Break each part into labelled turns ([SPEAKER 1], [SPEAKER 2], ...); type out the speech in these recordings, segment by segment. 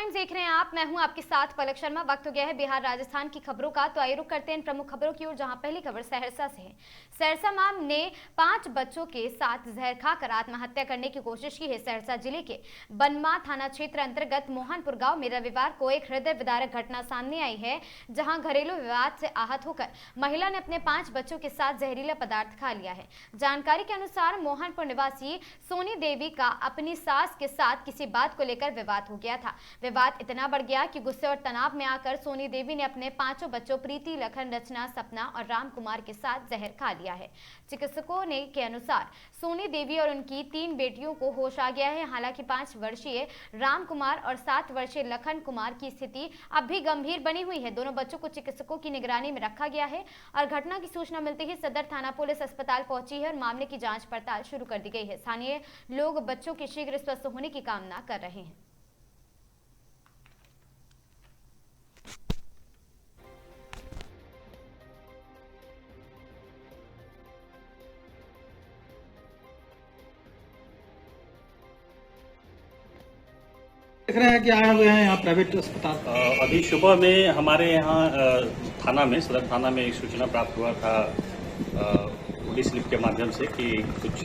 [SPEAKER 1] Times देख रहे हैं आप। मैं हूं आपके साथ पलक शर्मा। वक्त हो गया है बिहार राजस्थान की खबरों का, तो आइए रुक करते हैं इन प्रमुख खबरों की ओर, जहां पहली खबर सहरसा से है। सहरसा मां ने 5 बच्चों के साथ जहर खाकर आत्महत्या करने की कोशिश की है। सहरसा जिले के बनवा थाना क्षेत्र अंतर्गत मोहनपुर गांव में रविवार को एक हृदय विदारक घटना सामने आई है, जहां घरेलू विवाद से आहत होकर महिला ने अपने 5 बच्चों के साथ जहरीला पदार्थ खा लिया है। जानकारी के अनुसार मोहनपुर निवासी सोनी देवी का अपनी सास के साथ किसी बात को लेकर विवाद हो गया था। विवाद इतना बढ़ गया कि गुस्से और तनाव में आकर सोनी देवी ने अपने 5 बच्चों प्रीति, लखन, रचना, सपना और राम कुमार के साथ जहर खा लिया है। चिकित्सकों ने के अनुसार सोनी देवी और उनकी 3 बेटियों को होश आ गया है। हालांकि 5 वर्षीय राम कुमार और 7 वर्षीय लखन कुमार की स्थिति अब भी गंभीर बनी हुई है। दोनों बच्चों को चिकित्सकों की निगरानी में रखा गया है और घटना की सूचना मिलते ही सदर थाना पुलिस अस्पताल पहुंची है और मामले की जांच पड़ताल शुरू कर दी गई है। स्थानीय लोग बच्चों के शीघ्र स्वस्थ होने की कामना कर रहे हैं।
[SPEAKER 2] देख रहे हैं कि आए हुए हैं यहाँ प्राइवेट अस्पताल।
[SPEAKER 3] अभी सुबह में हमारे यहाँ थाना में, सदर थाना में एक सूचना प्राप्त हुआ था पुलिस स्लिप के माध्यम से कि कुछ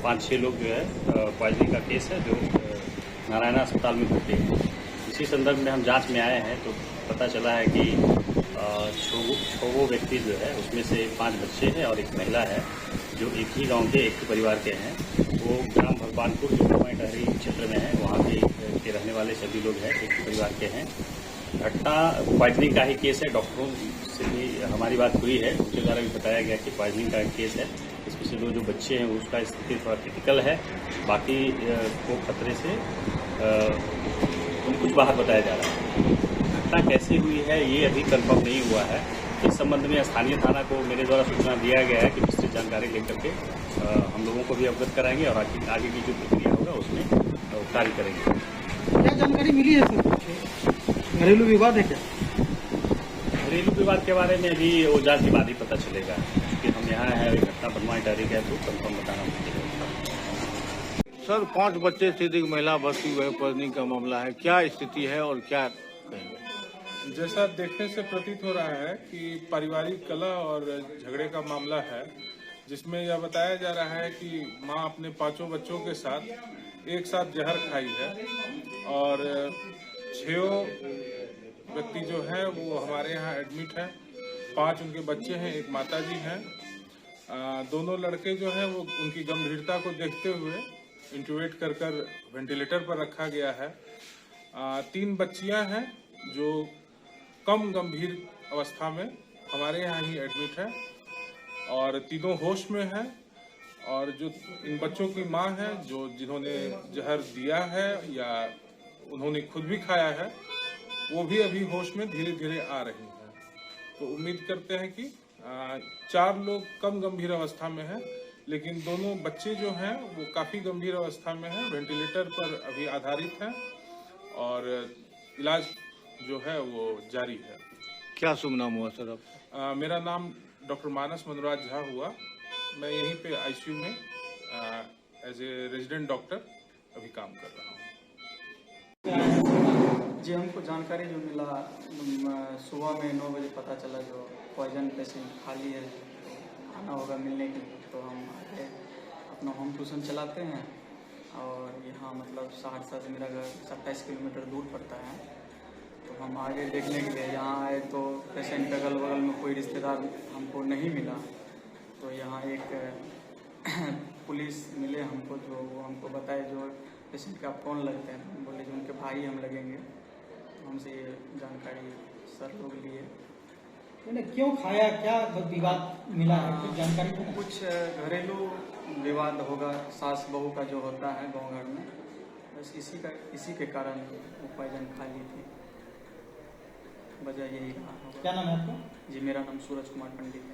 [SPEAKER 3] 5-6 लोग जो है पॉइजनिंग का केस है जो नारायणा अस्पताल में भर्ती है। इसी संदर्भ में हम जांच में आए हैं तो पता चला है कि 6 व्यक्ति जो है उसमें से 5 बच्चे हैं और एक महिला है जो एक ही गांव के एक परिवार के हैं। वो ग्राम भगवानपुर जो डहरी क्षेत्र में है वहाँ के रहने वाले सभी लोग हैं, एक परिवार के हैं। घटना पॉइजनिंग का ही केस है। डॉक्टरों से भी हमारी बात हुई है, उनके द्वारा भी बताया गया कि पॉइजनिंग का केस है। इसमें से जो बच्चे हैं उसका स्थिति थोड़ा क्रिटिकल है, बाकी को खतरे से कुछ बाहर बताया जा रहा है। घटना कैसे हुई है ये अभी कंफर्म नहीं हुआ है। इस संबंध में स्थानीय थाना को मेरे द्वारा सूचना दिया गया है कि विस्तृत जानकारी लेकर के हम लोगों को भी अवगत कराएंगे और आगे की जो प्रक्रिया होगा उसमें कार्य करेंगे।
[SPEAKER 2] क्या जानकारी मिली है सर? घरेलू विवाद है क्या?
[SPEAKER 3] घरेलू विवाद के बारे में अभी वो जांच के बाद ही पता चलेगा, क्योंकि हम यहाँ हैं। घटना बनवा डहरी है तो कंफर्म बताना मुश्किल है।
[SPEAKER 4] सर 5 बच्चे से अधिक महिला भर्ती हुए पॉइजनिंग का मामला है, क्या स्थिति है और क्या कहेंगे?
[SPEAKER 5] जैसा देखने से प्रतीत हो रहा है कि पारिवारिक कलह और झगड़े का मामला है, जिसमें यह बताया जा रहा है कि मां अपने 5 बच्चों के साथ एक साथ जहर खाई है और 6 व्यक्ति जो है वो हमारे यहाँ एडमिट है। 5 उनके बच्चे हैं, एक माताजी हैं। दोनों लड़के जो हैं वो उनकी गंभीरता को देखते हुए इंट्यूबेट कर वेंटिलेटर पर रखा गया है। 3 बच्चियां हैं जो कम गंभीर अवस्था में हमारे यहाँ ही एडमिट है और तीनों होश में हैं। और जो इन बच्चों की मां है जिन्होंने जहर दिया है या उन्होंने खुद भी खाया है, वो भी अभी होश में धीरे धीरे आ रही हैं। तो उम्मीद करते हैं कि 4 लोग कम गंभीर अवस्था में हैं, लेकिन दोनों बच्चे जो हैं वो काफ़ी गंभीर अवस्था में हैं, वेंटिलेटर पर अभी आधारित हैं और इलाज जो है वो जारी है।
[SPEAKER 4] क्या शुभ नाम हुआ सर आपका?
[SPEAKER 5] मेरा नाम डॉक्टर मानस मनोराज झा हुआ। मैं यहीं पे आईसीयू में एज ए रेजिडेंट डॉक्टर अभी काम कर रहा हूँ।
[SPEAKER 6] जी, हमको जानकारी जो मिला सुबह में 9 बजे पता चला जो पॉइजन पेशेंट खाली है, आना होगा मिलने के लिए। तो हम आगे अपना होम ट्यूशन चलाते हैं और यहाँ मतलब सहरसा से मेरा घर 27 किलोमीटर दूर पड़ता है। तो हम आगे देखने के लिए यहाँ आए तो पेशेंट के अगल बगल में कोई रिश्तेदार हमको नहीं मिला। तो यहाँ एक पुलिस मिले हमको, जो वो हमको बताए जो पेशेंट का कौन लगते हैं। हम बोले जो उनके भाई हम लगेंगे। तो हमसे ये जानकारी सर लोग लिए।
[SPEAKER 2] मैंने क्यों खाया, क्या विवाद मिला है, कुछ जानकारी है?
[SPEAKER 6] कुछ घरेलू विवाद होगा, सास बहू का जो होता है गाँव घर में, बस इसी के कारण वो पॉइजन खा ली थी। वजह यही रहा होगा।
[SPEAKER 2] क्या नाम है आपका?
[SPEAKER 6] जी, मेरा नाम सूरज कुमार पंडित है।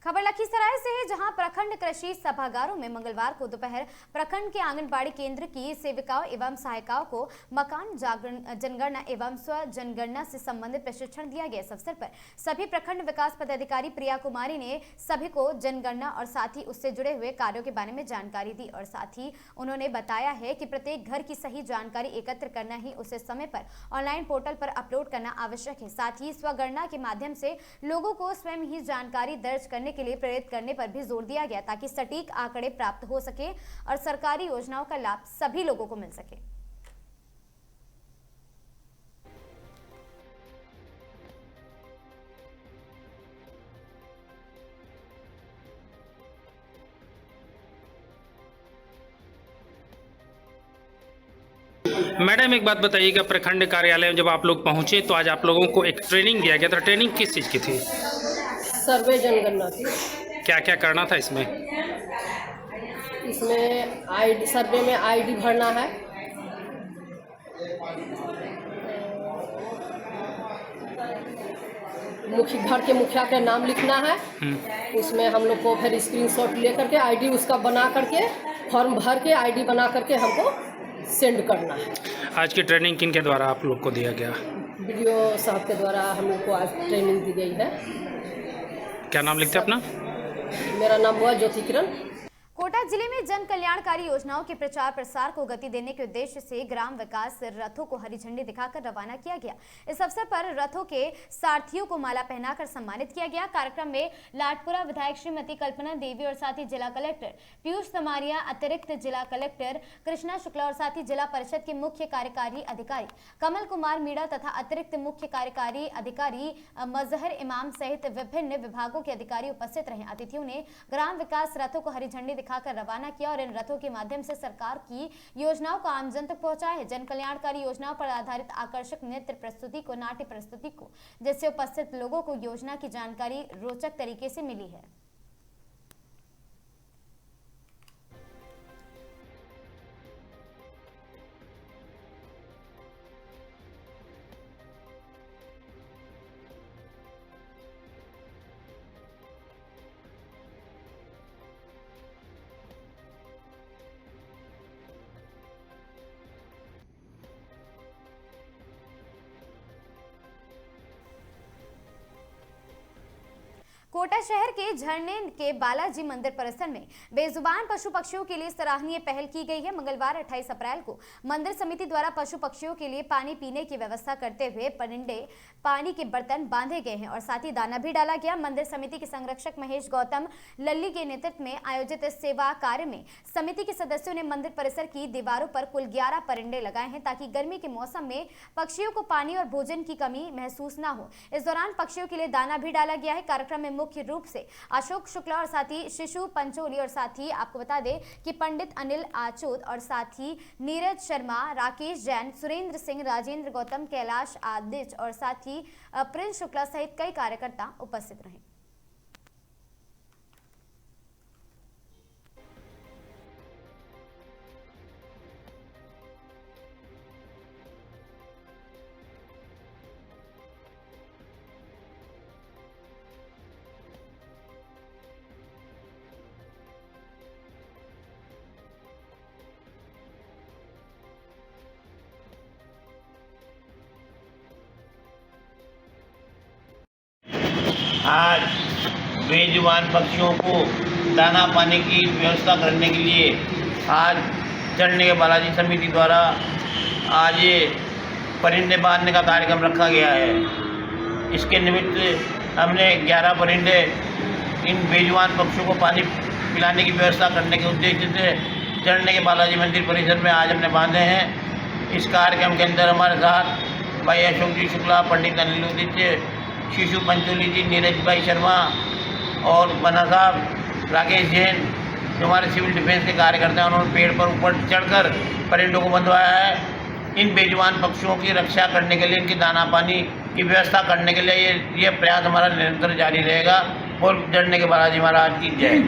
[SPEAKER 1] खबर लखीसराय से है, जहां प्रखंड कृषि सभागारों में मंगलवार को दोपहर प्रखंड के आंगनबाड़ी केंद्र की सेविकाओं एवं सहायिकाओं को मकान जनगणना एवं स्व जनगणना से संबंधित प्रशिक्षण दिया गया। इस अवसर पर सभी प्रखंड विकास पदाधिकारी प्रिया कुमारी ने सभी को जनगणना और साथ ही उससे जुड़े हुए कार्यों के बारे में जानकारी दी और साथ ही उन्होंने बताया है कि प्रत्येक घर की सही जानकारी एकत्र करना ही उसे समय पर ऑनलाइन पोर्टल पर अपलोड करना आवश्यक है। साथ ही स्वगणना के माध्यम से लोगों को स्वयं ही जानकारी दर्ज करने के लिए प्रेरित करने पर भी जोर दिया गया ताकि सटीक आंकड़े प्राप्त हो सके और सरकारी योजनाओं का लाभ सभी लोगों को मिल सके।
[SPEAKER 7] मैडम, एक बात बताइएगा, प्रखंड कार्यालय में जब आप लोग पहुंचे तो आज आप लोगों को एक ट्रेनिंग दिया गया था। ट्रेनिंग किस चीज़ की थी?
[SPEAKER 8] सर्वे जनगणना की।
[SPEAKER 7] क्या क्या करना था इसमें?
[SPEAKER 8] इसमें आईडी, सर्वे में आईडी भरना है, घर के मुखिया का नाम लिखना है। उसमें हम लोग को फिर स्क्रीनशॉट ले करके आईडी उसका बना करके फॉर्म भर के आईडी बना करके हमको सेंड करना है।
[SPEAKER 7] आज की ट्रेनिंग किन के द्वारा आप लोग को दिया गया?
[SPEAKER 8] वीडियो साहब के द्वारा हम लोग को आज ट्रेनिंग दी गई है।
[SPEAKER 7] क्या नाम लिखते हैं अपना?
[SPEAKER 8] मेरा नाम हुआ ज्योति किरण।
[SPEAKER 1] कोटा जिले में जन कल्याणकारी योजनाओं के प्रचार प्रसार को गति देने के उद्देश्य से ग्राम विकास रथों को हरी झंडी दिखाकर रवाना किया गया। इस अवसर पर रथों के सारथियों को माला पहनाकर सम्मानित किया गया। कार्यक्रम में लाडपुरा विधायक श्रीमती कल्पना देवी और साथ ही जिला कलेक्टर पीयूष समारिया, अतिरिक्त जिला कलेक्टर कृष्णा शुक्ला और साथ ही जिला परिषद के मुख्य कार्यकारी अधिकारी कमल कुमार मीणा तथा अतिरिक्त मुख्य कार्यकारी अधिकारी मजहर इमाम सहित विभिन्न विभागों के अधिकारी उपस्थित रहे। अतिथियों ने ग्राम विकास रथों को हरी झंडी दिखाकर रवाना किया और इन रथों के माध्यम से सरकार की योजनाओं को आमजन तक पहुंचाया है। जन कल्याणकारी योजनाओं पर आधारित आकर्षक नृत्य प्रस्तुति को, नाट्य प्रस्तुति को, जिससे उपस्थित लोगों को योजना की जानकारी रोचक तरीके से मिली है। कोटा शहर के झरने के बालाजी मंदिर परिसर में बेजुबान पशु पक्षियों के लिए सराहनीय पहल की गई है। मंगलवार 28 अप्रैल को मंदिर समिति द्वारा पशु पक्षियों के लिए पानी पीने की व्यवस्था करते हुए परिंदे पानी के बर्तन बांधे गए हैं और साथ ही दाना भी डाला गया। मंदिर समिति के संरक्षक महेश गौतम लल्ली के नेतृत्व में आयोजित इस सेवा कार्य में समिति के सदस्यों ने मंदिर परिसर की दीवारों पर कुल 11 परिंदे लगाए हैं ताकि गर्मी के मौसम में पक्षियों को पानी और भोजन की कमी महसूस न हो। इस दौरान पक्षियों के लिए दाना भी डाला गया है। कार्यक्रम में मुख्य रूप से अशोक शुक्ला और साथ ही शिशु पंचोली और साथ ही आपको बता दें कि पंडित अनिल आचूत और साथ ही नीरज शर्मा, राकेश जैन, सुरेंद्र सिंह, राजेंद्र गौतम, कैलाश आदित्य और साथ ही प्रिंस शुक्ला सहित कई कार्यकर्ता उपस्थित रहे।
[SPEAKER 9] आज बेजुबान पक्षियों को दाना पानी की व्यवस्था करने के लिए आज चढ़ने के बालाजी समिति द्वारा आज ये परिंदे बांधने का कार्यक्रम रखा गया है। इसके निमित्त हमने 11 परिंदे इन बेजुबान पक्षियों को पानी पिलाने की व्यवस्था करने के उद्देश्य से चढ़ने के बालाजी मंदिर परिसर में आज हमने बांधे हैं। इस कार्यक्रम के अंदर हमारे साथ भाई अशोक जी शुक्ला, पंडित अनिल आदित्य, शिशु पंचोली जी, नीरज भाई शर्मा और बना साहब, राकेश जैन जो हमारे सिविल डिफेंस के कार्यकर्ता हैं, उन्होंने पेड़ पर ऊपर चढ़कर परिंदों को बंधवाया है। इन बेजुबान पक्षियों की रक्षा करने के लिए, इनकी दाना पानी की व्यवस्था करने के लिए ये प्रयास हमारा निरंतर जारी रहेगा। और चढ़ने के बालाजी महाराज की जय।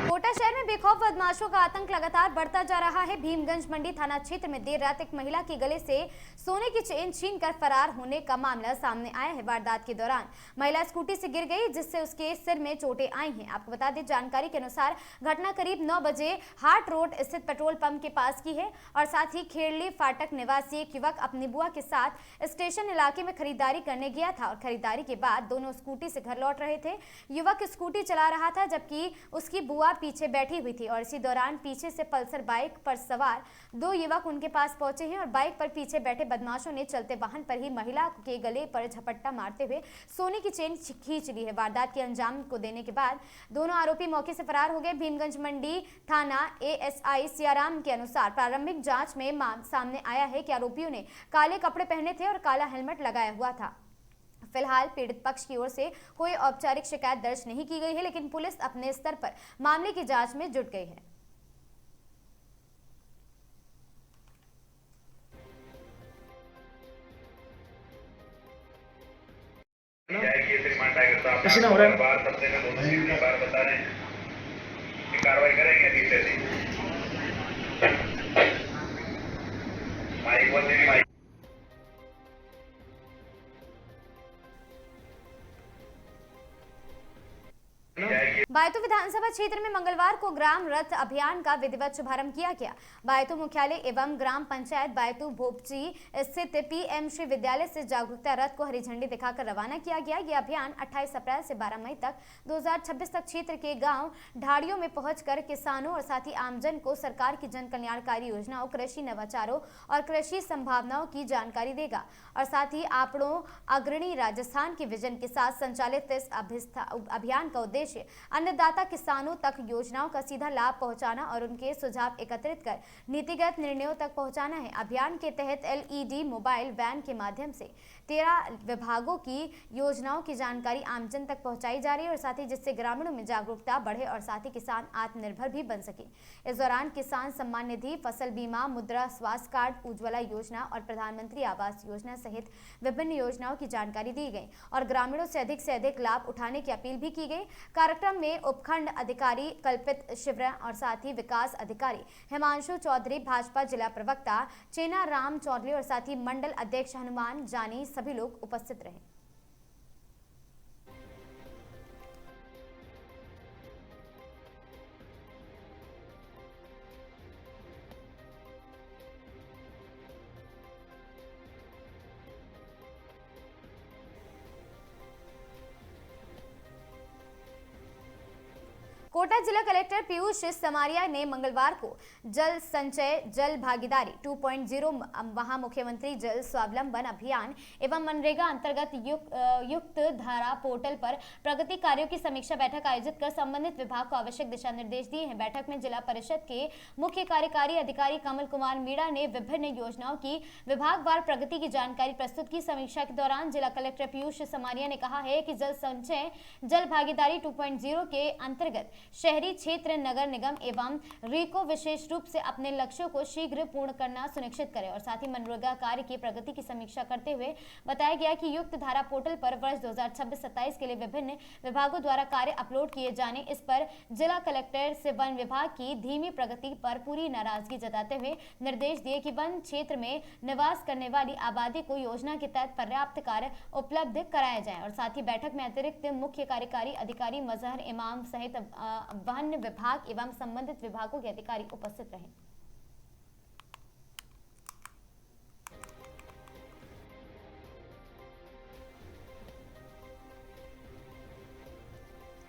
[SPEAKER 1] कोटा शहर में बेखौफ बदमाशों का आतंक लगातार बढ़ता जा रहा है। भीमगंज मंडी थाना क्षेत्र में देर रात एक महिला के गले से सोने की चेन छीनकर फरार होने का मामला सामने आया है। वारदात के दौरान महिला स्कूटी से गिर गई, जिससे उसके सिर में चोटें आई हैं। आपको बता दें, जानकारी के अनुसार घटना करीब 9 बजे हाट रोड स्थित पेट्रोल पंप के पास की है और साथ ही खेड़ली फाटक निवासी एक युवक अपनी बुआ के साथ स्टेशन इलाके में खरीदारी करने गया था और खरीदारी के बाद दोनों स्कूटी से घर लौट रहे थे। युवक स्कूटी चला रहा था जबकि उसकी बुआ पीछे बैठी हुई थी और इसी दौरान पीछे से पल्सर बाइक पर सवार 2 युवक उनके पास पहुंचे हैं और बाइक पर पीछे बैठे बदमाशों ने चलते वाहन पर ही महिला के गले पर झपट्टा मारते हुए सोने की चेन खींच ली है। वारदात के अंजाम को देने के बाद दोनों आरोपी मौके से फरार हो गए। भीमगंज मंडी थाना एएसआई सियाराम के अनुसार प्रारंभिक जांच में सामने आया है कि आरोपियों ने काले कपड़े पहने थे और काला हेलमेट लगाया हुआ था। फिलहाल पीड़ित पक्ष की ओर से कोई औपचारिक शिकायत दर्ज नहीं की गई है, लेकिन पुलिस अपने स्तर पर मामले की जांच में जुट गई है।
[SPEAKER 10] कार्रवाई करेंगे
[SPEAKER 1] बायतू विधानसभा क्षेत्र में मंगलवार को ग्राम रथ अभियान का विधिवत शुभारंभ किया गया। बायतू मुख्यालय एवं ग्राम पंचायत बायतू भोपची स्थित पीएम श्री विद्यालय से जागरूकता रथ को हरी झंडी दिखाकर रवाना किया गया। यह अभियान 28 अप्रैल से 12 मई तक 2026 तक क्षेत्र के गांव ढाड़ियों में पहुंचकर किसानों और साथ ही आमजन को सरकार की जन कल्याणकारी योजनाओं, कृषि नवाचारों और कृषि संभावनाओं की जानकारी देगा और साथ ही आपड़ों अग्रणी राजस्थान के विजन के साथ संचालित इस अभियान का उद्देश्य अन्नदाता किसानों तक योजनाओं का सीधा लाभ पहुंचाना और उनके सुझाव एकत्रित कर नीतिगत निर्णयों तक पहुंचाना है। अभियान के तहत एलईडी मोबाइल वैन के माध्यम से 13 विभागों की योजनाओं की जानकारी आमजन तक पहुंचाई जा रही है और साथ ही जिससे ग्रामीणों में जागरूकता बढ़े और साथ ही किसान आत्मनिर्भर भी बन सके। इस दौरान किसान सम्मान निधि, फसल बीमा, मुद्रा स्वास्थ्य कार्ड, उज्ज्वला योजना और प्रधानमंत्री आवास योजना सहित विभिन्न योजनाओं की जानकारी दी गई और ग्रामीणों से अधिक लाभ उठाने की अपील भी की गई। कार्यक्रम में उपखंड अधिकारी कल्पित शिवरा और साथ ही विकास अधिकारी हिमांशु चौधरी, भाजपा जिला प्रवक्ता चेना राम चौधरी और साथ ही मंडल अध्यक्ष हनुमान जानी सभी लोग उपस्थित रहे। कोटा जिला कलेक्टर पीयूष समारिया ने मंगलवार को जल संचय जल भागीदारी 2.0 महा मुख्यमंत्री जल स्वावलंबन अभियान एवं मनरेगा अंतर्गत युक्त धारा पोर्टल पर प्रगति कार्यों की समीक्षा बैठक आयोजित कर संबंधित विभाग को आवश्यक दिशा निर्देश दिए हैं। बैठक में जिला परिषद के मुख्य कार्यकारी अधिकारी कमल कुमार मीणा ने विभिन्न योजनाओं की विभागवार प्रगति की जानकारी प्रस्तुत की। समीक्षा के दौरान जिला कलेक्टर पीयूष समारिया ने कहा है कि जल संचय जल भागीदारी 2.0 के अंतर्गत शहरी क्षेत्र, नगर निगम एवं रीको विशेष रूप से अपने लक्ष्यों को शीघ्र पूर्ण करना सुनिश्चित करें और साथ ही मनरेगा कार्य की प्रगति की समीक्षा करते हुए बताया गया कि युक्त धारा पोर्टल पर वर्ष 2026-27 के लिए विभिन्न विभागों द्वारा कार्य अपलोड किए जाने, इस पर जिला कलेक्टर से वन विभाग की धीमी प्रगति पर पूरी नाराजगी जताते हुए निर्देश दिए कि वन क्षेत्र में निवास करने वाली आबादी को योजना के तहत पर्याप्त कार्य उपलब्ध कराया जाए और साथ ही बैठक में अतिरिक्त मुख्य कार्यकारी अधिकारी मजहर इमाम सहित वन विभाग एवं संबंधित विभागों के अधिकारी उपस्थित रहे।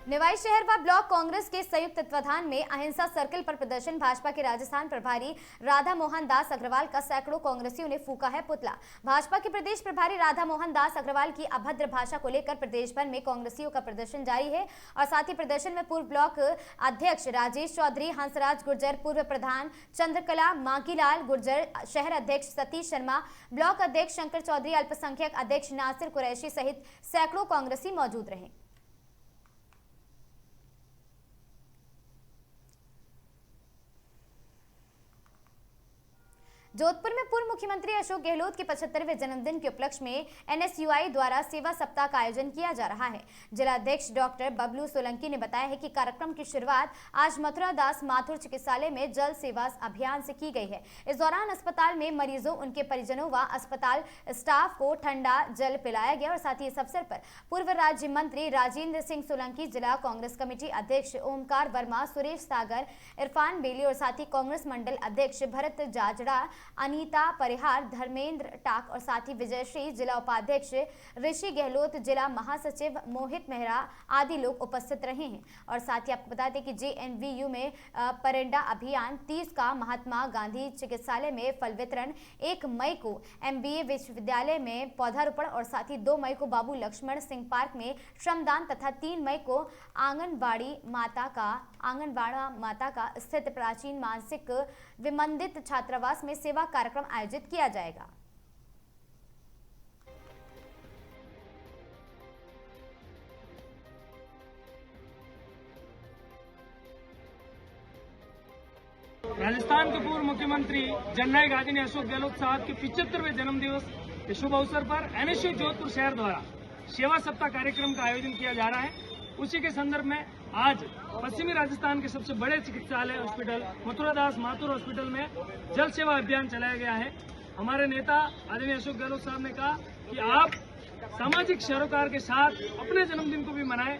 [SPEAKER 1] निवाई शहर व ब्लॉक कांग्रेस के संयुक्त तत्वाधान में अहिंसा सर्कल पर प्रदर्शन। भाजपा के राजस्थान प्रभारी राधा मोहन दास अग्रवाल का सैकड़ों कांग्रेसियों ने फूका है पुतला। भाजपा के प्रदेश प्रभारी राधा मोहन दास अग्रवाल की अभद्र भाषा को लेकर प्रदेश भर में कांग्रेसियों का प्रदर्शन जारी है और साथ ही प्रदर्शन में पूर्व ब्लॉक अध्यक्ष राजेश चौधरी, हंसराज गुर्जर, पूर्व प्रधान चंद्रकला मांकीलाल गुर्जर, शहर अध्यक्ष सतीश शर्मा, ब्लॉक अध्यक्ष शंकर चौधरी, अल्पसंख्यक अध्यक्ष नासिर कुरैशी सहित सैकड़ों कांग्रेसी मौजूद रहे। जोधपुर में पूर्व मुख्यमंत्री अशोक गहलोत के 75वें जन्मदिन के उपलक्ष्य में NSUI द्वारा सेवा सप्ताह का आयोजन किया जा रहा है। जिलाध्यक्ष डॉक्टर बबलू सोलंकी ने बताया है कि कार्यक्रम की शुरुआत आज मथुरा दास माथुर चिकित्सालय में जल सेवा अभियान से की गई है। इस दौरान अस्पताल में मरीजों, उनके परिजनों व अस्पताल स्टाफ को ठंडा जल पिलाया गया और साथ ही इस अवसर पर पूर्व राज्य मंत्री राजेंद्र सिंह सोलंकी, जिला कांग्रेस कमेटी अध्यक्ष ओमकार वर्मा, सुरेश सागर, इरफान बेली और साथ ही कांग्रेस मंडल अध्यक्ष भरत जाजड़ा, अनीता परिहार, धर्मेंद्र टाक और साथ ही विजयश्री, जिला उपाध्यक्ष ऋषि गहलोत, जिला महासचिव मोहित मेहरा आदि लोग उपस्थित रहे हैं। और साथ ही आपको बता दें कि JNVU में परिंडा अभियान, 30 का महात्मा गांधी चिकित्सालय में फल वितरण, 1 मई को MBA विश्वविद्यालय में पौधारोपण और साथ ही 2 मई को बाबू लक्ष्मण सिंह पार्क में श्रमदान तथा 3 मई को आंगनबाड़ी माता का स्थित प्राचीन मानसिक विमंदित छात्रावास में सेवा कार्यक्रम आयोजित किया जाएगा।
[SPEAKER 10] राजस्थान के पूर्व मुख्यमंत्री जननायक आदरणीय अशोक गहलोत साहब के 75वें जन्मदिवस के शुभ अवसर पर NSU जोधपुर शहर द्वारा सेवा सप्ताह कार्यक्रम का आयोजन किया जा रहा है। उसी के संदर्भ में आज पश्चिमी राजस्थान के सबसे बड़े चिकित्सालय हॉस्पिटल मथुरा दास माथुर हॉस्पिटल में जल सेवा अभियान चलाया गया है। हमारे नेता आदरणीय अशोक गहलोत साहब ने कहा कि आप सामाजिक सरोकार के साथ अपने जन्मदिन को भी मनाएं,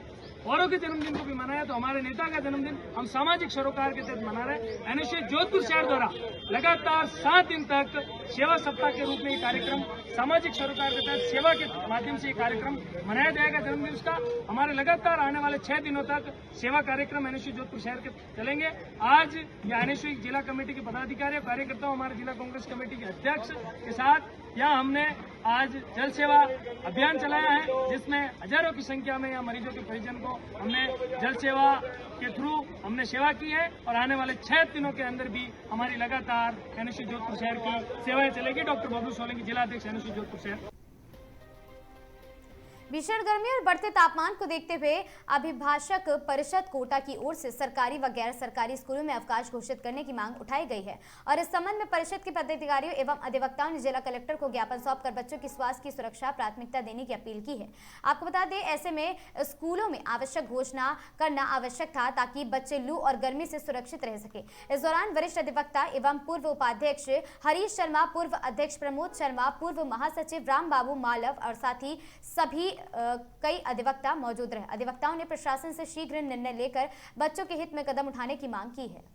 [SPEAKER 10] औरों के जन्मदिन को भी मनाया, तो हमारे नेता का जन्मदिन हम सामाजिक सरोकार के तहत मना रहे हैं। NSU जोधपुर शहर द्वारा लगातार 7 दिन तक सेवा सप्ताह के रूप में ये कार्यक्रम सामाजिक सरोकार के तहत सेवा के माध्यम से ये कार्यक्रम मनाया जाएगा। जन्मदिन उसका हमारे लगातार आने वाले 6 दिनों तक सेवा कार्यक्रम NSU जोधपुर शहर के चलेंगे। आज ये NSU जिला कमेटी के पदाधिकारी और कार्यकर्ताओं, हमारे जिला कांग्रेस कमेटी के अध्यक्ष के साथ यहाँ हमने आज जल सेवा अभियान चलाया है, जिसमें हजारों की संख्या में यहाँ मरीजों के परिजन को हमने जल सेवा के थ्रू हमने सेवा की है और आने वाले 6 दिनों के अंदर भी हमारी लगातार NSU जोधपुर शहर की सेवाएं चलेगी। डॉक्टर बबलू सोलंकी, जिला अध्यक्ष NSU जोधपुर शहर।
[SPEAKER 1] भीषण गर्मी और बढ़ते तापमान को देखते हुए अभिभाषक परिषद कोटा की ओर से सरकारी व गैर सरकारी स्कूलों में अवकाश घोषित करने की मांग उठाई गई है और इस संबंध में परिषद के पदाधिकारियों एवं अधिवक्ताओं ने जिला कलेक्टर को ज्ञापन सौंपकर बच्चों की स्वास्थ्य की सुरक्षा प्राथमिकता देने की अपील की है। आपको बता दें, ऐसे में स्कूलों में आवश्यक घोषणा करना आवश्यक था ताकि बच्चे लू और गर्मी से सुरक्षित रह सके। इस दौरान वरिष्ठ अधिवक्ता एवं पूर्व उपाध्यक्ष हरीश शर्मा, पूर्व अध्यक्ष प्रमोद शर्मा, पूर्व महासचिव राम बाबू मालव और साथ ही सभी कई अधिवक्ता मौजूद रहे। अधिवक्ताओं ने प्रशासन से शीघ्र निर्णय लेकर बच्चों के हित में कदम उठाने की मांग की है।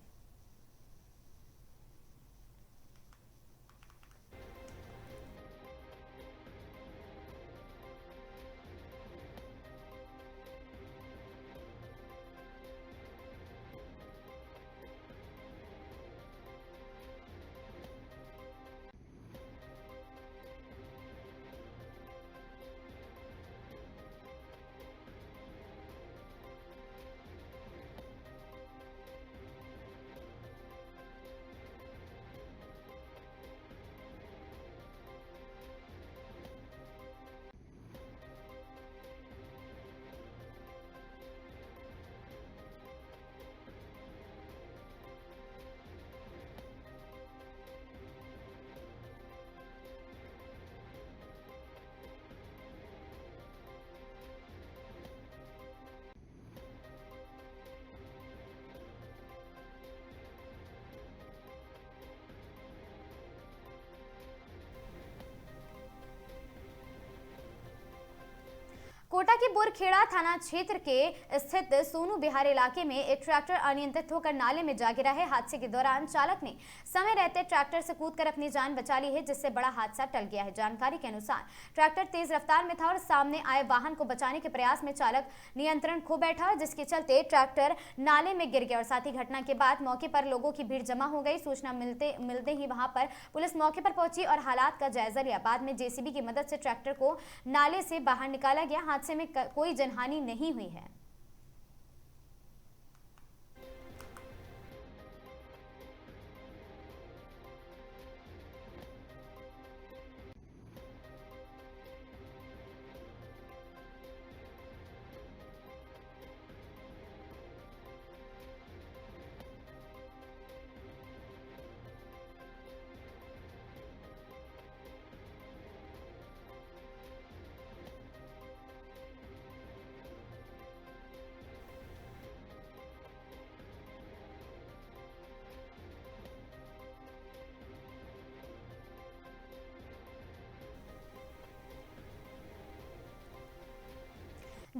[SPEAKER 1] कोटा के बोरखेड़ा थाना क्षेत्र के स्थित सोनू बिहार इलाके में एक ट्रैक्टर अनियंत्रित होकर नाले में जा गिरा है। हादसे के दौरान चालक ने समय रहते ट्रैक्टर से कूदकर अपनी जान बचा ली है, जिससे बड़ा हादसा टल गया है। जानकारी के अनुसार ट्रैक्टर तेज रफ्तार में था और सामने आए वाहन को बचाने के प्रयास में चालक नियंत्रण खो बैठा, जिसके चलते ट्रैक्टर नाले में गिर गया और साथ ही घटना के बाद मौके पर लोगों की भीड़ जमा हो गई। सूचना मिलते ही वहां पर पुलिस मौके पर पहुंची और हालात का जायजा लिया। बाद में JCB की मदद से ट्रैक्टर को नाले से बाहर निकाला गया। हादसे में कोई जनहानि नहीं हुई है।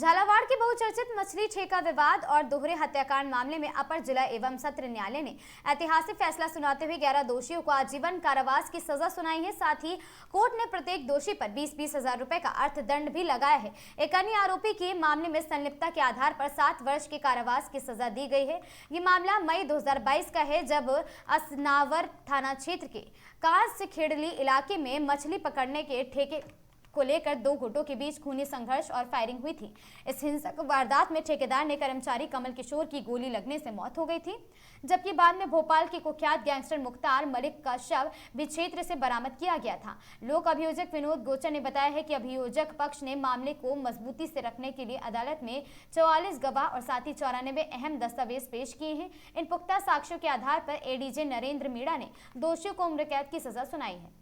[SPEAKER 1] झालावाड़ के बहुचर्चित मछली ठेका विवाद और दोहरे हत्याकांड मामले में अपर जिला एवं सत्र न्यायालय ने ऐतिहासिक फैसला सुनाते हुए 11 दोषियों को आजीवन कारावास की सजा सुनाई है। साथ ही कोर्ट ने प्रत्येक दोषी पर 20-20 हजार रुपए का अर्थदंड भी लगाया है। एक अन्य आरोपी की मामले में संलिप्तता के आधार पर 7 वर्ष के कारावास की सजा दी गई है। ये मामला मई 2022 का है, जब असनावर थाना क्षेत्र के कांस खेड़ली इलाके में मछली पकड़ने के ठेके को लेकर 2 गुटों के बीच खूनी संघर्ष और फायरिंग हुई थी। इस हिंसक वारदात में ठेकेदार ने कर्मचारी कमल किशोर की गोली लगने से मौत हो गई थी, जबकि बाद में भोपाल के कुख्यात गैंगस्टर मुख्तार मलिक का शव भी क्षेत्र से बरामद किया गया था। लोक अभियोजक विनोद गोचर ने बताया है कि अभियोजक पक्ष ने मामले को मजबूती से रखने के लिए अदालत में 44 गवाह और साथ ही 94 अहम दस्तावेज पेश किए हैं। इन पुख्ता साक्ष्यों के आधार पर एडीजे नरेंद्र मीणा ने दोषियों को उम्र कैद की सजा सुनाई है।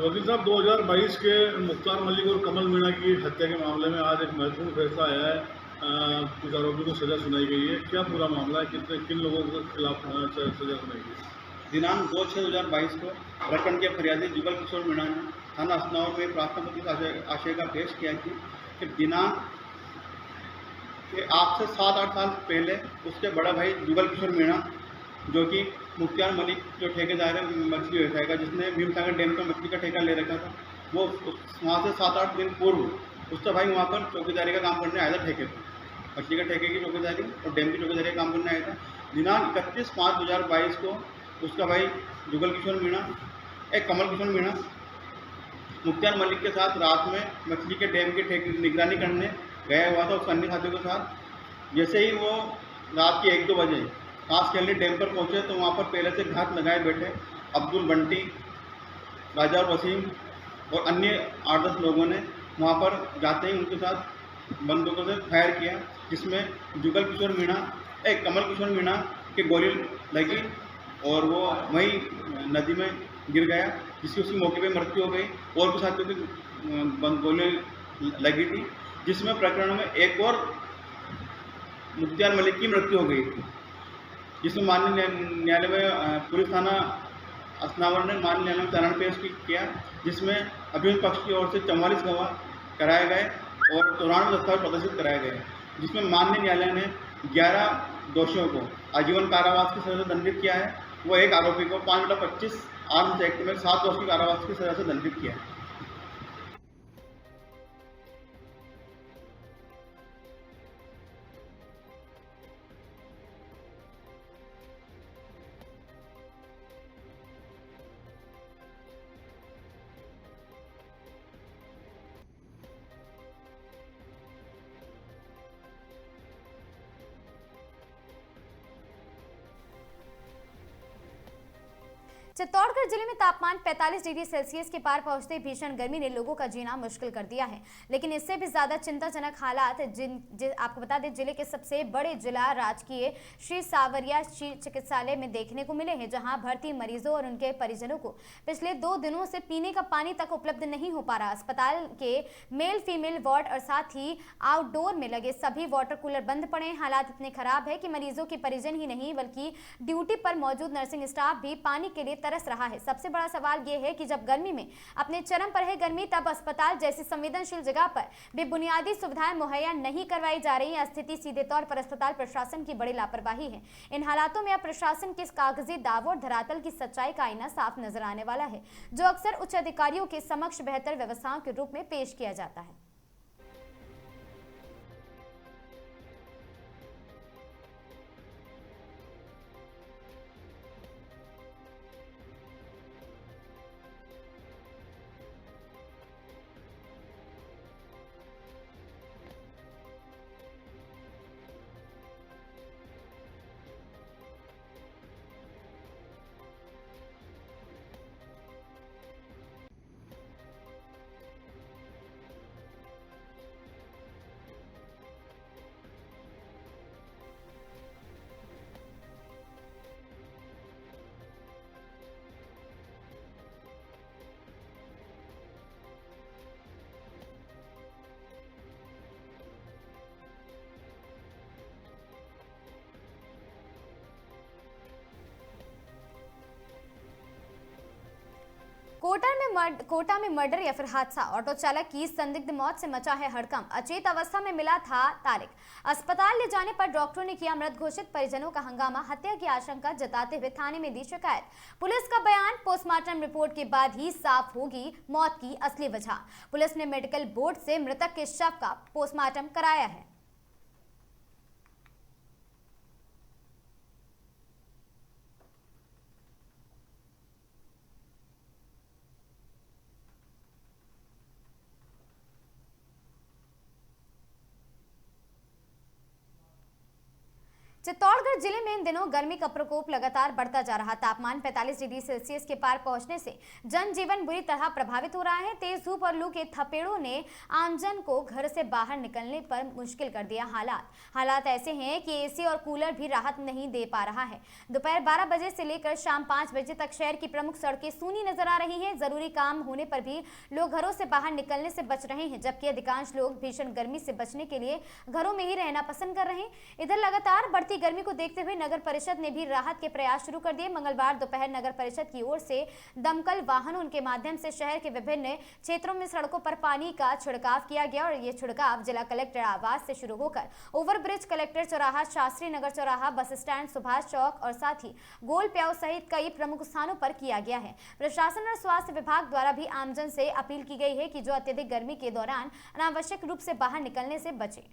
[SPEAKER 11] वकील साहब, 2022 के मुख्तार मलिक और कमल मीणा की हत्या के मामले में आज एक महत्वपूर्ण फैसला आया है। कुछ आरोपियों को सजा सुनाई गई है। क्या पूरा मामला है? किन लोगों के खिलाफ सजा सुनाई गई?
[SPEAKER 12] दिनांक 2/6/2022 को प्रकरण के फरियादी जुगल किशोर मीणा ने थाना असनावर में प्राथमिक आशय का पेश किया कि दिनांक के आज से 7-8 साल पहले उसके बड़ा भाई जुगल किशोर मीणा, जो कि मुख्तार मलिक जो ठेकेदार है मछली व्यवसाय का, जिसने भीमसागर डैम पर मछली का ठेका ले रखा था, वो वहाँ से 7-8 दिन पूर्व उसका भाई वहाँ पर चौकीदारी का काम करने आया था। ठेके पर मछली का ठेके की चौकीदारी और डैम की चौकीदारी का काम करने आया था। दिनांक 31/5/2022 को उसका भाई जुगल किशोर मीणा, एक कमल किशोर मीणा, मुख्तार मलिक के साथ रात में मछली के डैम के ठेके निगरानी करने गया हुआ था उसके अन्य साथियों के साथ। जैसे ही वो रात के 1-2 बजे कांस खेड़ली डैम पर पहुंचे तो वहाँ पर पहले से घात लगाए बैठे अब्दुल बंटी, राजा और वसीम और अन्य 8-10 लोगों ने वहाँ पर जाते ही उनके साथ बंदूकों से फायर किया, जिसमें जुगल किशोर मीणा, एक कमल किशोर मीणा की गोली लगी और वो वहीं नदी में गिर गया, जिसकी उसकी मौके पे मृत्यु हो गई। और भी साथियों की गोली लगी थी, जिसमें प्रकरण में एक और मुख्तार मलिक की मृत्यु हो गई थी, जिसमें माननीय न्यायालय में पुलिस थाना असनावर ने माननीय न्यायालय में चालान पेश किया, जिसमें अभियुक्त पक्ष की ओर से 44 गवाह कराए गए और 94 दस्तावेज प्रदर्शित कराए गए, जिसमें माननीय न्यायालय ने 11 दोषियों को आजीवन कारावास की सजा से दंडित किया है। वो एक आरोपी को 5/25 आर्म्स एक्ट में 7 वर्ष की कारावास की सजा से दंडित किया है।
[SPEAKER 1] चित्तौड़गढ़ जिले में तापमान 45 डिग्री सेल्सियस के पार पहुंचते भीषण गर्मी ने लोगों का जीना मुश्किल कर दिया है। लेकिन इससे भी ज्यादा चिंताजनक हालात आपको बता दें, जिले के सबसे बड़े जिला राजकीय श्री सावरिया चिकित्सालय में देखने को मिले हैं, जहां भर्ती मरीजों और उनके परिजनों को पिछले 2 दिनों से पीने का पानी तक उपलब्ध नहीं हो पा रहा। अस्पताल के मेल फीमेल वार्ड और साथ ही आउटडोर में लगे सभी वाटर कूलर बंद पड़े हैं। हालात इतने खराब है कि मरीजों के परिजन ही नहीं बल्कि ड्यूटी पर मौजूद नर्सिंग स्टाफ भी पानी के लिए तरस रहा है। सबसे बड़ा सवाल यह है कि जब गर्मी में अपने चरम पर है गर्मी, तब अस्पताल जैसी संवेदनशील जगह पर भी बुनियादी सुविधाएं मुहैया नहीं करवाई जा रही है। स्थिति सीधे तौर पर अस्पताल प्रशासन की बड़ी लापरवाही है। इन हालातों में अब प्रशासन के कागजी दावों और धरातल की सच्चाई का आईना साफ नजर आने वाला है, जो अक्सर उच्च अधिकारियों के समक्ष बेहतर व्यवस्थाओं के रूप में पेश किया जाता है। कोटा में मर्डर या फिर हादसा, ऑटो चालक की संदिग्ध मौत से मचा है हड़कंप। अचेत अवस्था में मिला था तारिक, अस्पताल ले जाने पर डॉक्टरों ने किया मृत घोषित। परिजनों का हंगामा, हत्या की आशंका जताते हुए थाने में दी शिकायत। पुलिस का बयान, पोस्टमार्टम रिपोर्ट के बाद ही साफ होगी मौत की असली वजह। पुलिस ने मेडिकल बोर्ड से मृतक के शव का पोस्टमार्टम कराया है। चित्तौड़गढ़ जिले में इन दिनों गर्मी का प्रकोप लगातार बढ़ता जा रहा। तापमान 45 डिग्री सेल्सियस के पार पहुंचने से जनजीवन बुरी तरह प्रभावित हो रहा है। तेज धूप और लू के थपेड़ों ने आमजन को घर से बाहर निकलने पर मुश्किल कर दिया। हालात ऐसे हैं कि एसी और कूलर भी राहत नहीं दे पा रहा है। दोपहर 12 बजे से लेकर शाम 5 बजे तक शहर की प्रमुख सड़कें सूनी नजर आ रही हैं। जरूरी काम होने पर भी लोग घरों से बाहर निकलने से बच रहे हैं, जबकि अधिकांश लोग भीषण गर्मी से बचने के लिए घरों में ही रहना पसंद कर रहे हैं। इधर लगातार बढ़ती गर्मी को देखते हुए नगर परिषद ने भी राहत के प्रयास शुरू कर दिए। मंगलवार दोपहर नगर परिषद की ओर से दमकल वाहनों के माध्यम से शहर के विभिन्न क्षेत्रों में सड़कों पर पानी का छिड़काव किया गया और ये छिड़काव जिला कलेक्टर आवास से शुरू होकर ओवरब्रिज, कलेक्टर चौराहा, शास्त्री नगर चौराहा, बस स्टैंड, सुभाष चौक और साथ ही गोल प्याऊ सहित कई प्रमुख स्थानों पर किया गया है। प्रशासन और स्वास्थ्य विभाग द्वारा भी आमजन से अपील की गई है कि जो अत्यधिक गर्मी के दौरान अनावश्यक रूप से बाहर निकलने से बचे।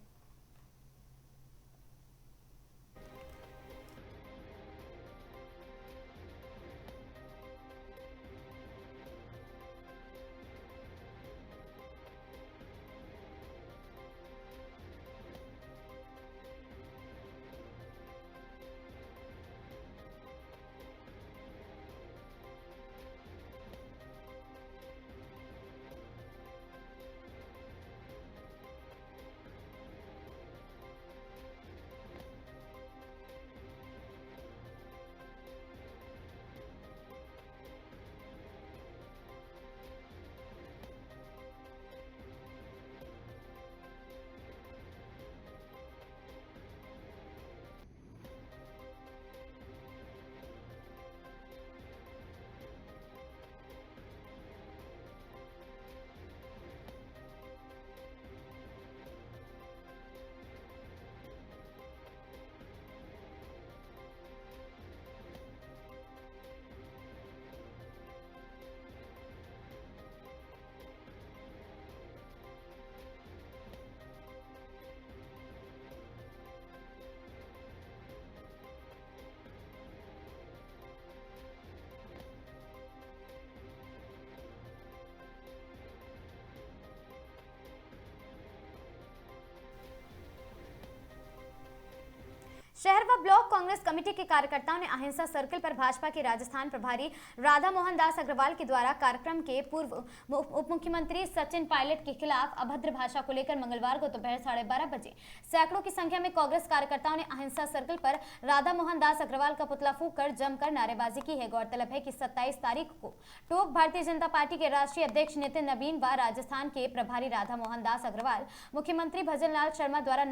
[SPEAKER 1] शहर व ब्लॉक कांग्रेस कमेटी के कार्यकर्ताओं ने अहिंसा सर्कल पर भाजपा के राजस्थान प्रभारी राधा मोहन दास अग्रवाल के द्वारा कार्यक्रम के पूर्व उप मुख्यमंत्री सचिन पायलट के खिलाफ अभद्र भाषा को लेकर मंगलवार को दोपहर 12:30 बजे सैकड़ों की संख्या में कांग्रेस कार्यकर्ताओं ने अहिंसा सर्कल पर राधा मोहन दास अग्रवाल का पुतला फूंक कर जमकर नारेबाजी की है। गौरतलब है कि 27 तारीख को टोक भारतीय जनता पार्टी के राष्ट्रीय अध्यक्ष नितिन नवीन व राजस्थान के प्रभारी राधा मोहन दास अग्रवाल मुख्यमंत्री भजन लाल शर्मा द्वारा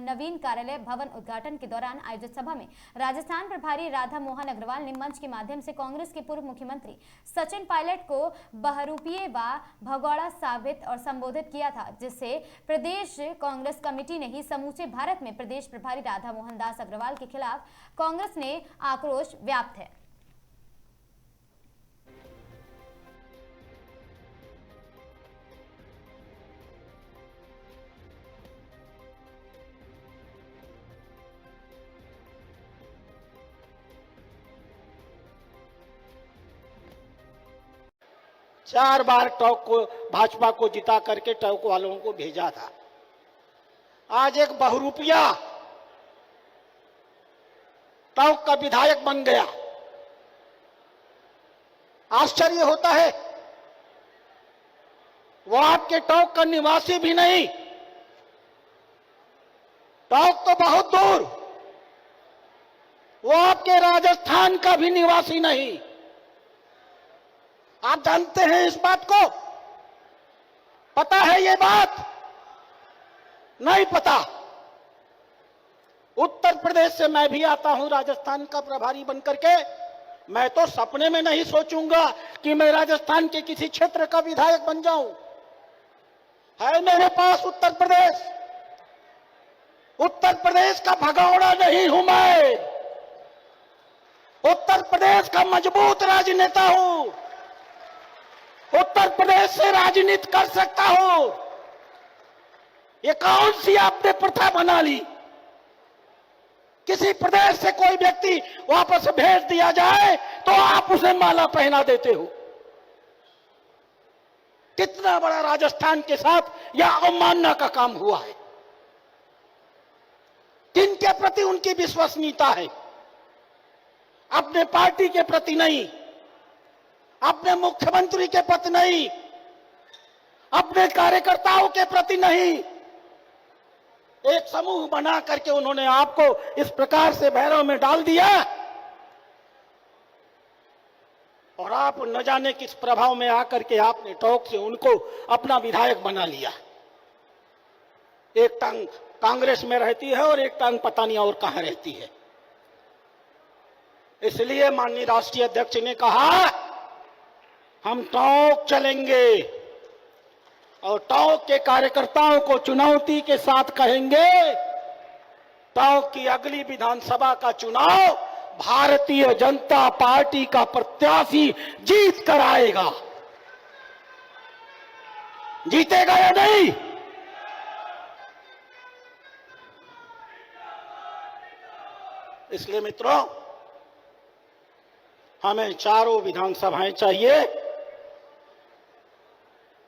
[SPEAKER 1] नवीन कार्यालय भवन उद्घाटन के दौरान आयोजित सभा में राजस्थान प्रभारी राधा मोहन अग्रवाल ने मंच के माध्यम से कांग्रेस के पूर्व मुख्यमंत्री सचिन पायलट को बहरूपीय व भगौड़ा साबित और संबोधित किया था, जिससे प्रदेश कांग्रेस कमेटी ने ही समूचे भारत में प्रदेश प्रभारी राधा मोहन दास अग्रवाल के खिलाफ कांग्रेस ने आक्रोश व्याप्त है।
[SPEAKER 13] चार बार टॉक को भाजपा को जिता करके टॉक वालों को भेजा था। आज एक बहुरूपिया टॉक का विधायक बन गया। आश्चर्य होता है, वो आपके टॉक का निवासी भी नहीं, टॉक तो बहुत दूर, वो आपके राजस्थान का भी निवासी नहीं। आप जानते हैं इस बात को? पता है ये बात? नहीं पता। उत्तर प्रदेश से मैं भी आता हूं राजस्थान का प्रभारी बनकर के, मैं तो सपने में नहीं सोचूंगा कि मैं राजस्थान के किसी क्षेत्र का विधायक बन जाऊं। है मेरे पास उत्तर प्रदेश। उत्तर प्रदेश का भगौड़ा नहीं हूं मैं। उत्तर प्रदेश का मजबूत राजनेता हूं। उत्तर प्रदेश से राजनीति कर सकता हूं। ये कौन सी आपने प्रथा बना ली? किसी प्रदेश से कोई व्यक्ति वापस भेज दिया जाए तो आप उसे माला पहना देते हो। कितना बड़ा राजस्थान के साथ यह अवमानना का काम हुआ है। किनके प्रति उनकी विश्वसनीयता है? अपने पार्टी के प्रति नहीं, अपने मुख्यमंत्री के प्रति नहीं, अपने कार्यकर्ताओं के प्रति नहीं। एक समूह बना करके उन्होंने आपको इस प्रकार से भैरव में डाल दिया और आप न जाने किस प्रभाव में आकर के आपने टोक से उनको अपना विधायक बना लिया। एक टांग कांग्रेस में रहती है और एक टांग पता नहीं और कहां रहती है। इसलिए माननीय राष्ट्रीय अध्यक्ष ने कहा हम टोक चलेंगे और टोक के कार्यकर्ताओं को चुनौती के साथ कहेंगे टोक की अगली विधानसभा का चुनाव भारतीय जनता पार्टी का प्रत्याशी जीत कर आएगा। जीतेगा या नहीं? इसलिए मित्रों, हमें चारों विधानसभाएं चाहिए।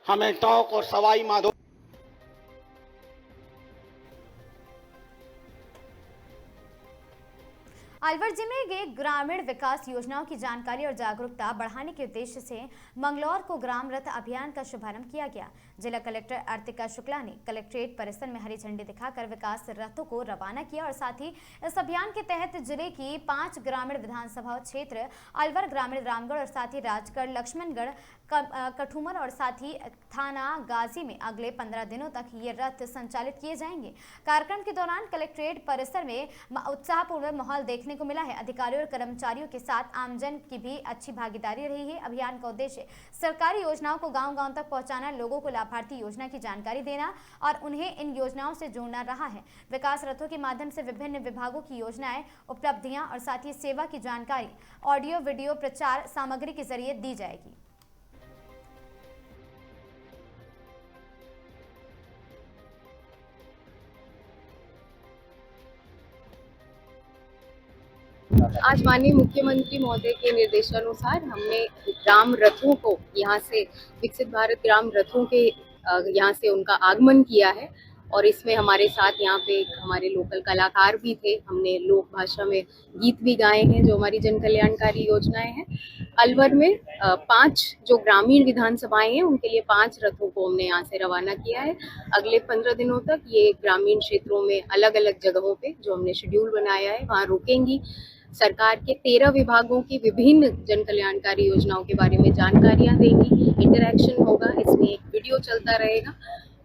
[SPEAKER 13] हमें टोंक और सवाई माधोपुर
[SPEAKER 1] अलवर जिले में ग्रामीण विकास योजनाओं की जानकारी और जागरूकता बढ़ाने के उद्देश्य से मंगलौर को ग्राम रथ अभियान का शुभारंभ किया गया। जिला कलेक्टर अर्तिका शुक्ला ने कलेक्ट्रेट परिसर में हरी झंडी दिखाकर विकास रथों को रवाना किया और साथ ही इस अभियान के तहत जिले की 5 ग्रामीण विधानसभा क्षेत्र अलवर ग्रामीण, रामगढ़ और साथ ही राजगढ़, लक्ष्मणगढ़, कठुमर और साथ ही थाना गाजी में अगले 15 दिनों तक ये रथ संचालित किए जाएंगे। कार्यक्रम के दौरान कलेक्ट्रेट परिसर में उत्साहपूर्ण माहौल देखने को मिला है। अधिकारियों और कर्मचारियों के साथ आमजन की भी अच्छी भागीदारी रही है। अभियान का उद्देश्य सरकारी योजनाओं को गांव-गांव तक पहुंचाना, लोगों को लाभार्थी योजना की जानकारी देना और उन्हें इन योजनाओं से जोड़ना रहा है। विकास रथों के माध्यम से विभिन्न विभागों की योजनाएं, उपलब्धियां और साथ ही सेवा की जानकारी ऑडियो वीडियो प्रचार सामग्री के जरिए दी जाएगी।
[SPEAKER 14] आज माननीय मुख्यमंत्री महोदय के निर्देशानुसार हमने ग्राम रथों को यहाँ से विकसित भारत ग्राम रथों के यहाँ से उनका आगमन किया है और इसमें हमारे साथ यहाँ पे हमारे लोकल कलाकार भी थे। हमने लोक भाषा में गीत भी गाए हैं जो हमारी जन कल्याणकारी योजनाएं हैं। अलवर में 5 जो ग्रामीण विधानसभाएं हैं उनके लिए 5 रथों को हमने यहाँ से रवाना किया है। अगले 15 दिनों तक ये ग्रामीण क्षेत्रों में अलग अलग जगहों पे जो हमने शेड्यूल बनाया है वहाँ रुकेंगी। सरकार के 13 विभागों की विभिन्न जन कल्याणकारी योजनाओं के बारे में जानकारियां देंगी, इंटरैक्शन होगा, इसमें एक वीडियो चलता रहेगा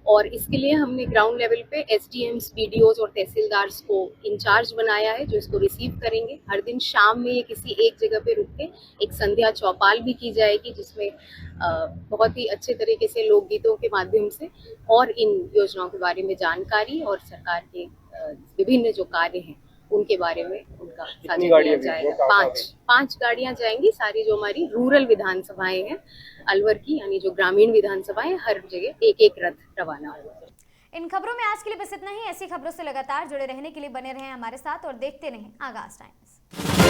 [SPEAKER 14] और इसके लिए हमने ग्राउंड लेवल पे एसडीएम्स, बीडीओज और तहसीलदार्स को इंचार्ज बनाया है जो इसको रिसीव करेंगे। हर दिन शाम में ये किसी एक जगह पे रुक के एक संध्या चौपाल भी की जाएगी जिसमें बहुत ही अच्छे तरीके से लोकगीतों के माध्यम से और इन योजनाओं के बारे में जानकारी और सरकार के विभिन्न जो कार्य हैं उनके बारे में उनका साझा किया जाएगा। 5 गाड़ियां जाएंगी, सारी जो हमारी रूरल विधानसभाएं हैं अलवर की, यानी जो ग्रामीण विधानसभाएं, हर जगह एक रथ रवाना होगा।
[SPEAKER 1] इन खबरों में आज के लिए बस इतना ही। ऐसी खबरों से लगातार जुड़े रहने के लिए बने रहें हमारे साथ और देखते रहें आगाज टाइम्स।